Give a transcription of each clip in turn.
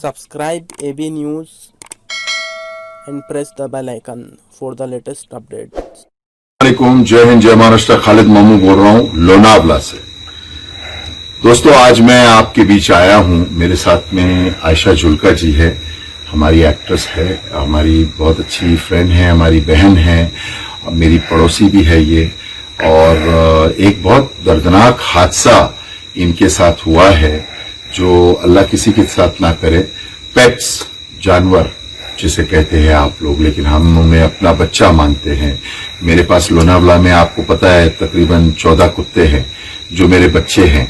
Subscribe AB News and press the bell icon for the latest updates. वालेकुम, जय हिंद, जय महाराष्ट्र। खालिद मामू बोल रहा हूं लोनावला से। दोस्तों, आज मैं आपके बीच आया हूं। मेरे साथ में आयशा जुल्का जी है, हमारी एक्ट्रेस है, हमारी बहुत अच्छी फ्रेंड है, हमारी बहन है, मेरी पड़ोसी भी है ये। और एक बहुत दर्दनाक हादसा इनके साथ हुआ है जो अल्लाह किसी के साथ ना करे। पेट्स, जानवर जिसे कहते हैं आप लोग, लेकिन हम उन्हें अपना बच्चा मानते हैं। मेरे पास लोनावला में आपको पता है तकरीबन 14 कुत्ते हैं जो मेरे बच्चे हैं।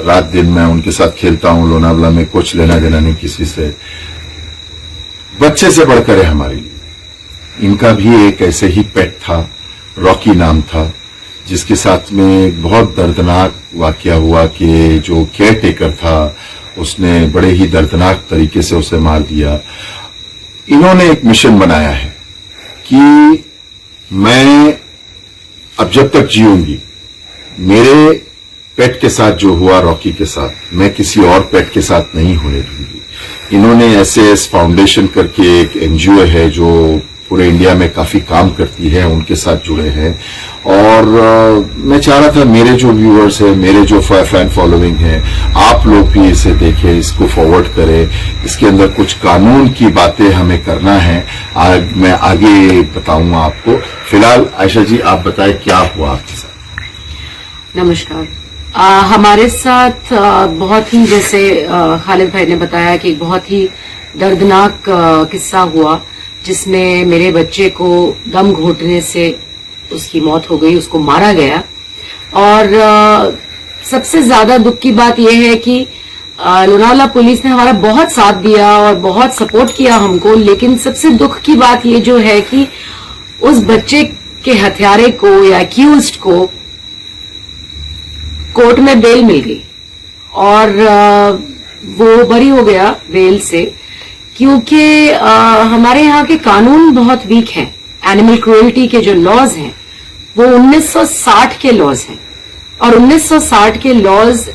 रात दिन मैं उनके साथ खेलता हूं। लोनावला में कुछ लेना देना नहीं किसी से, बच्चे से बढ़कर है हमारे लिए। इनका भी एक ऐसे ही पेट था, रॉकी नाम था, जिसके साथ में एक बहुत दर्दनाक वाकया हुआ कि जो केयर टेकर था उसने बड़े ही दर्दनाक तरीके से उसे मार दिया। इन्होंने एक मिशन बनाया है कि मैं अब जब तक जीऊंगी, मेरे पेट के साथ जो हुआ रॉकी के साथ, मैं किसी और पेट के साथ नहीं होने दूंगी। इन्होंने एसएएस फाउंडेशन करके एक एनजीओ है जो पूरे इंडिया में काफी काम करती है, उनके साथ जुड़े हैं। और मैं चाह रहा था मेरे जो व्यूअर्स हैं, मेरे जो फैन फॉलोइंग है, आप लोग भी इसे देखें, इसको फॉरवर्ड करें। इसके अंदर कुछ कानून की बातें हमें करना है, मैं आगे बताऊंगा आपको। फिलहाल आयशा जी आप बताएं क्या हुआ आपके साथ। नमस्कार। हमारे साथ बहुत ही, जैसे खालिद भाई ने बताया कि बहुत ही दर्दनाक किस्सा हुआ जिसमें मेरे बच्चे को दम घोटने से उसकी मौत हो गई, उसको मारा गया। और सबसे ज्यादा दुख की बात यह है कि लोनावला पुलिस ने हमारा बहुत साथ दिया और बहुत सपोर्ट किया हमको, लेकिन सबसे दुख की बात ये जो है कि उस बच्चे के हत्यारे को या एक्यूज्ड को कोर्ट में बेल मिल गई और वो बरी हो गया बेल से, क्योंकि हमारे यहाँ के कानून बहुत वीक हैं। एनिमल क्रूएल्टी के जो लॉज हैं वो 1960 के लॉज हैं और 1960 के लॉज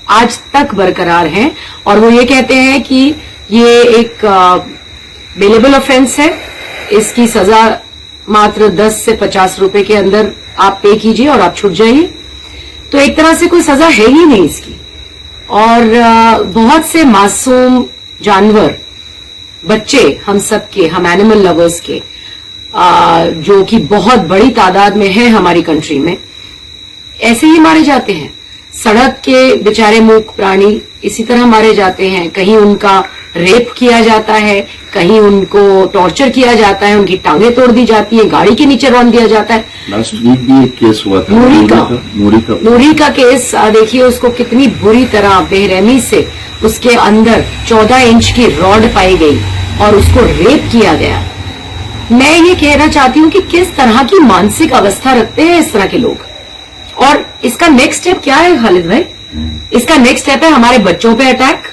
आज तक बरकरार हैं। और वो ये कहते हैं कि ये एक बेलेबल ऑफेंस है, इसकी सजा मात्र 10 से 50 रुपए के अंदर आप पे कीजिए और आप छूट जाइए। तो एक तरह से कोई सजा है ही नहीं इसकी। और बहुत से मासूम जानवर, बच्चे, हम सबके, हम एनिमल लवर्स के, जो कि बहुत बड़ी तादाद में है हमारी कंट्री में, ऐसे ही मारे जाते हैं। सड़क के बेचारे मूक प्राणी इसी तरह मारे जाते हैं। कहीं उनका रेप किया जाता है, कहीं उनको टॉर्चर किया जाता है, उनकी टांगें तोड़ दी जाती है, गाड़ी के नीचे रौंद दिया जाता है। लास्ट वीक भी एक केस हुआ था, नूरी का केस देखिए, उसको कितनी बुरी तरह बेरहमी से उसके अंदर 14 इंच की रॉड पाई गई और उसको रेप किया गया। मैं ये कहना चाहती हूँ कि किस तरह की मानसिक अवस्था रखते हैं इस तरह के लोग। और इसका नेक्स्ट स्टेप क्या है खालिद भाई? इसका नेक्स्ट स्टेप है हमारे बच्चों पे अटैक,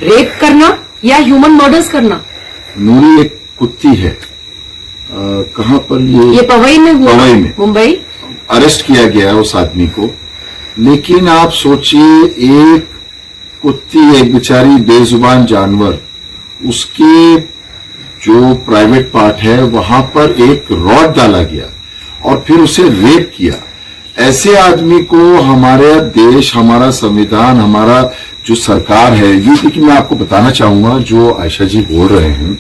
रेप करना या ह्यूमन मर्डर्स करना। नूरी एक कुत्ती है, कहां पर ये पवई में हुआ, पवई में मुंबई। अरेस्ट किया गया उस आदमी को। लेकिन आप सोचिए, एक कुत्ती, एक बेचारी बेजुबान जानवर, उसके जो प्राइवेट पार्ट है वहां पर एक रॉड डाला गया और फिर उसे रेप किया। ऐसे आदमी को हमारा देश, हमारा संविधान, हमारा जो सरकार है, ये देखिए मैं आपको बताना चाहूंगा जो आयशा जी बोल रहे हैं,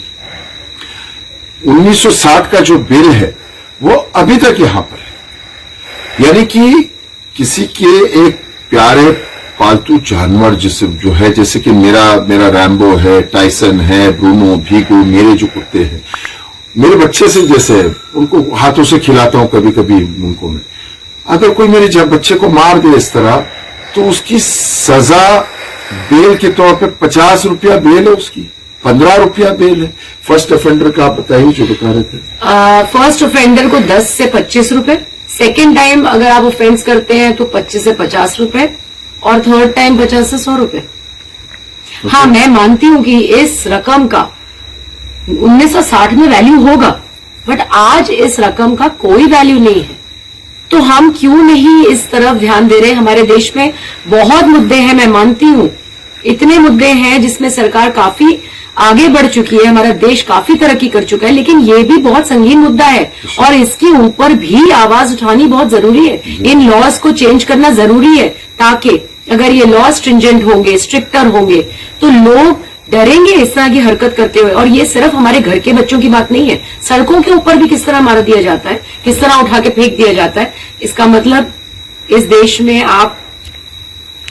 1960 का जो बिल है वो अभी तक यहां पर है। यानी कि किसी के एक प्यारे पालतू जानवर जो है, जैसे कि मेरा रैम्बो है, टाइसन है, ब्रूनो, भीगू, मेरे जो कुत्ते हैं, मेरे बच्चे से जैसे उनको हाथों से खिलाता हूं कभी कभी उनको मैं। अगर कोई मेरे जब बच्चे को मार दे इस तरह, तो उसकी सजा बेल के तौर पे 50 रुपया बेल है, उसकी 15 रुपया बेल है। फर्स्ट ऑफेंडर का आप बताइए जो बता रहे थे। फर्स्ट ऑफेंडर को 10 से 25 रुपए, सेकेंड टाइम अगर आप ऑफेंस करते हैं तो 25 से 50 रुपए और थर्ड टाइम 50 से 100 रुपए। हाँ, मैं मानती हूं कि इस रकम का 1960 में वैल्यू होगा, बट आज इस रकम का कोई वैल्यू नहीं है। तो हम क्यों नहीं इस तरफ ध्यान दे रहे? हमारे देश में बहुत मुद्दे हैं, मैं मानती हूं, इतने मुद्दे हैं जिसमें सरकार काफी आगे बढ़ चुकी है, हमारा देश काफी तरक्की कर चुका है, लेकिन ये भी बहुत संगीन मुद्दा है और इसके ऊपर भी आवाज उठानी बहुत जरूरी है। इन लॉज को चेंज करना जरूरी है ताकि अगर ये लॉ स्ट्रिंजेंट होंगे, स्ट्रिक्टर होंगे, तो लोग डरेंगे इस तरह की हरकत करते हुए। और ये सिर्फ हमारे घर के बच्चों की बात नहीं है, सड़कों के ऊपर भी किस तरह मार दिया जाता है, किस तरह उठा के फेंक दिया जाता है। इसका मतलब इस देश में आप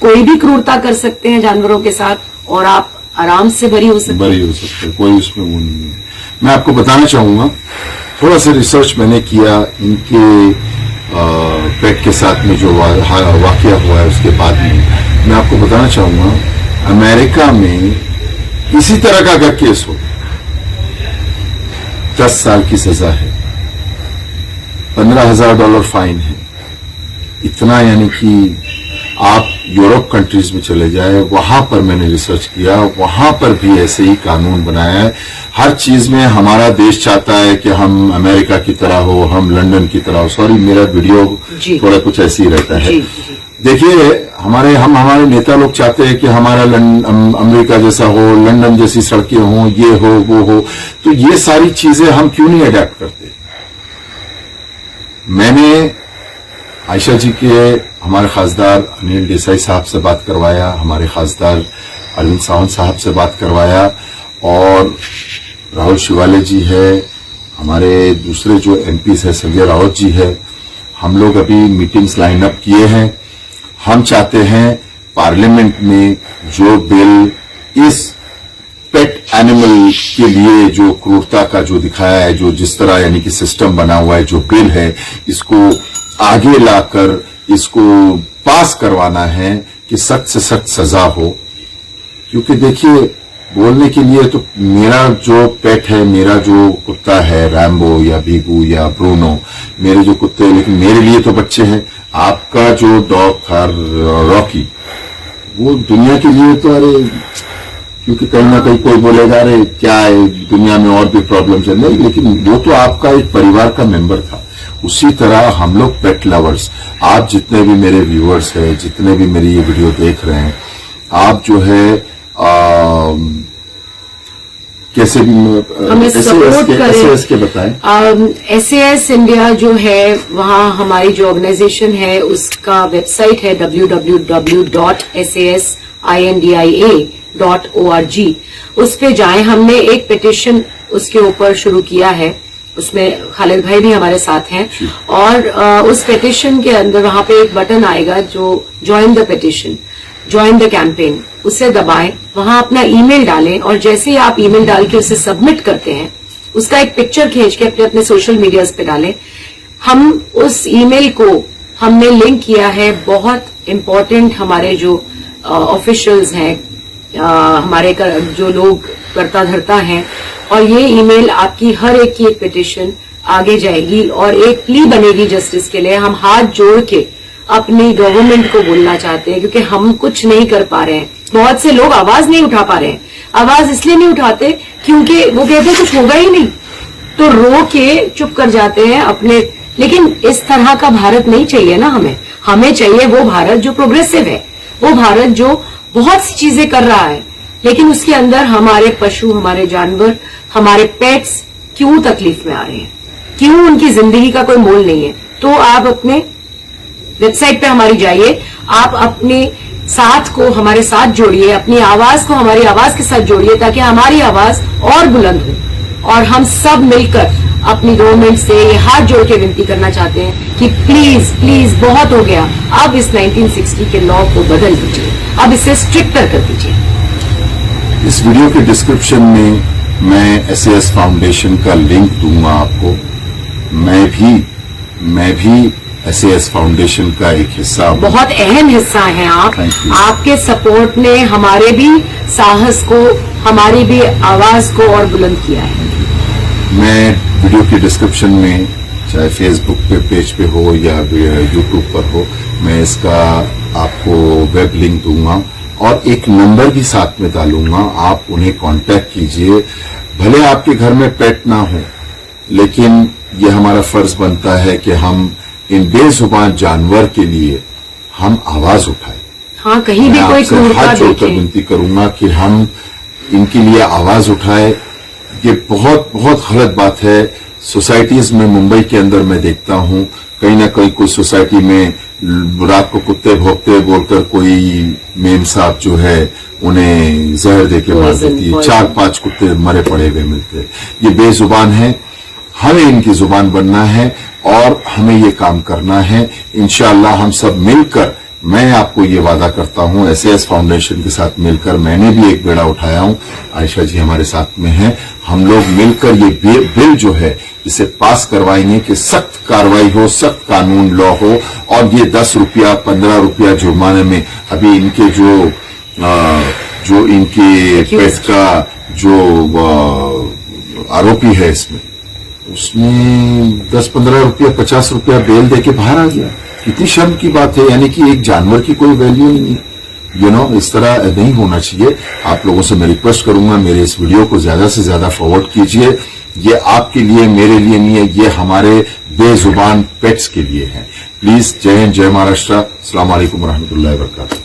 कोई भी क्रूरता कर सकते हैं जानवरों के साथ और आप आराम से बरी हो सकते हैं, कोई उसमें वो नहीं है। मैं आपको बताना चाहूंगा, थोड़ा सा रिसर्च मैंने किया इनके पेट के साथ में जो वाकया हुआ है उसके बाद में मैं आपको बताना चाहूंगा, अमेरिका में इसी तरह का अगर केस हो 10 साल की सजा है, $15,000 फाइन है। इतना यानी कि आप यूरोप कंट्रीज में चले जाए, वहां पर मैंने रिसर्च किया, वहां पर भी ऐसे ही कानून बनाया है। हर चीज में हमारा देश चाहता है कि हम अमेरिका की तरह हो, हम लंदन की तरह हो। सॉरी, मेरा वीडियो थोड़ा कुछ ऐसे ही रहता है। देखिए, हमारे नेता लोग चाहते हैं कि हमारा अमेरिका जैसा हो, लंदन जैसी सड़कें हो, ये हो वो हो। तो ये सारी चीजें हम क्यों नहीं अडेप्ट करते? मैंने आयशा जी के हमारे खासदार अनिल देसाई साहब से बात करवाया, हमारे खासदार अरविंद सावंत साहब से बात करवाया, और राहुल शिवाले जी है, हमारे दूसरे जो एमपीज है संजय राउत जी है। हम लोग अभी मीटिंग्स लाइन अप किए हैं। हम चाहते हैं पार्लियामेंट में जो बिल इस पेट एनिमल के लिए जो क्रूरता का जो दिखाया है, जो जिस तरह यानी कि सिस्टम बना हुआ है, जो बिल है, इसको आगे लाकर इसको पास करवाना है कि सख्त से सख्त सजा हो। क्योंकि देखिए, बोलने के लिए तो मेरा जो पेट है, मेरा जो कुत्ता है, रैम्बो या भीगू या ब्रूनो, मेरे जो कुत्ते हैं, लेकिन मेरे लिए तो बच्चे हैं। आपका जो डॉग था रॉकी, वो दुनिया के लिए तो अरे, क्योंकि कहीं ना कहीं कोई बोलेगा अरे क्या है, दुनिया में और भी प्रॉब्लम्स है, नहीं, लेकिन वो तो आपका एक परिवार का मेंबर था। उसी तरह हम लोग पेट लवर्स, आप जितने भी मेरे व्यूअर्स हैं, जितने भी मेरी ये वीडियो देख रहे हैं, आप जो है कैसे भी हमें सपोर्ट करें। के बताएं। SAS इंडिया जो है, वहाँ हमारी जो ऑर्गेनाइजेशन है उसका वेबसाइट है www.sasindia.org। उस पे जाएं। हमने एक पिटिशन उसके ऊपर शुरू किया है, उसमें खालिद भाई भी हमारे साथ हैं, और उस पिटिशन के अंदर वहां पे एक बटन आएगा जो join the petition, join the campaign, उसे दबाएं, वहां अपना ईमेल डालें, और जैसे ही आप ईमेल डाल के उसे सबमिट करते हैं, उसका एक पिक्चर खींच के अपने अपने सोशल मीडियाज पे डालें। हम उस ईमेल को हमने लिंक किया है बहुत इम्पोर्टेंट हमारे जो ऑफिशियल्स हैं, हमारे जो लोग करता धरता हैं, और ये ईमेल आपकी हर एक की एक पिटिशन आगे जाएगी और एक प्ली बनेगी जस्टिस के लिए। हम हाथ जोड़ के अपनी गवर्नमेंट को बोलना चाहते हैं, क्योंकि हम कुछ नहीं कर पा रहे हैं। बहुत से लोग आवाज नहीं उठा पा रहे हैं। आवाज इसलिए नहीं उठाते क्योंकि वो कहते हैं कुछ होगा ही नहीं, तो रो के चुप कर जाते हैं अपने। लेकिन इस तरह का भारत नहीं चाहिए ना हमें चाहिए वो भारत जो प्रोग्रेसिव है, वो भारत जो बहुत सी चीजें कर रहा है, लेकिन उसके अंदर हमारे पशु, हमारे जानवर, हमारे पेट्स क्यों तकलीफ में आ रहे हैं, क्यों उनकी जिंदगी का कोई मोल नहीं है। तो आप अपने वेबसाइट पे हमारी जाइए, आप अपने साथ को हमारे साथ जोड़िए, अपनी आवाज को हमारी आवाज के साथ जोड़िए, ताकि हमारी आवाज और बुलंद हो। और हम सब मिलकर अपनी गवर्नमेंट से ये हाथ जोड़ के विनती करना चाहते हैं कि प्लीज प्लीज बहुत हो गया, अब इस 1960 के लॉ को बदल दीजिए, अब इसे स्ट्रिक्टर कर दीजिए। इस वीडियो के डिस्क्रिप्शन में मैं SAS फाउंडेशन का लिंक दूंगा आपको। मैं भी SAS फाउंडेशन का एक हिस्सा हूं। बहुत अहम हिस्सा हैं आप। आपके सपोर्ट ने हमारे भी साहस को, हमारी भी आवाज को और बुलंद किया है। मैं वीडियो के डिस्क्रिप्शन में, चाहे फेसबुक पे पेज पे हो या यूट्यूब पर हो, मैं इसका आपको वेब लिंक दूंगा और एक नंबर भी साथ में डालूंगा। आप उन्हें कांटेक्ट कीजिए। भले आपके घर में पेट ना हो, लेकिन ये हमारा फर्ज बनता है कि हम इन बेजुबान जानवर के लिए हम आवाज उठाएं। हाँ, कहीं भी मैं कोई आपसे क्रूरता हाथ जोड़कर देखें। विनती करूंगा कि हम इनके लिए आवाज उठाए। ये बहुत बहुत गलत बात है। सोसाइटीज में मुंबई के अंदर मैं देखता हूं कहीं ना कहीं कोई सोसाइटी में रात को कुत्ते भौंकते बोलकर कोई मेम साहब जो है उन्हें जहर देके मार Poison, देती है। poison। 4-5 कुत्ते मरे पड़े हुए मिलते हैं। ये बेजुबान है, हमें इनकी जुबान बनना है और हमें ये काम करना है। इंशाअल्लाह हम सब मिलकर, मैं आपको ये वादा करता हूं, एसएएस फाउंडेशन के साथ मिलकर मैंने भी एक बेड़ा उठाया हूं, आयशा जी हमारे साथ में हैं, हम लोग मिलकर ये बिल जो है इसे पास करवाएंगे कि सख्त कार्रवाई हो, सख्त कानून लॉ हो और ये 10 रुपया 15 रुपया जुर्माने में अभी इनके जो इनके पेट का जो आरोपी है इसमें, उसने 10-15 रुपया 50 रुपया बेल देके बाहर आ गया। कितनी शर्म की बात है। यानी कि एक जानवर की कोई वैल्यू नहीं है। इस तरह नहीं होना चाहिए। आप लोगों से मैं रिक्वेस्ट करूंगा, मेरे इस वीडियो को ज्यादा से ज्यादा फॉरवर्ड कीजिए। ये आपके लिए, मेरे लिए नहीं है, ये हमारे बेजुबान पेट्स के लिए है। प्लीज, जय हिंद, जय महाराष्ट्र, अस्सलाम वालेकुम रहमतुल्लाहि व बरकातहू।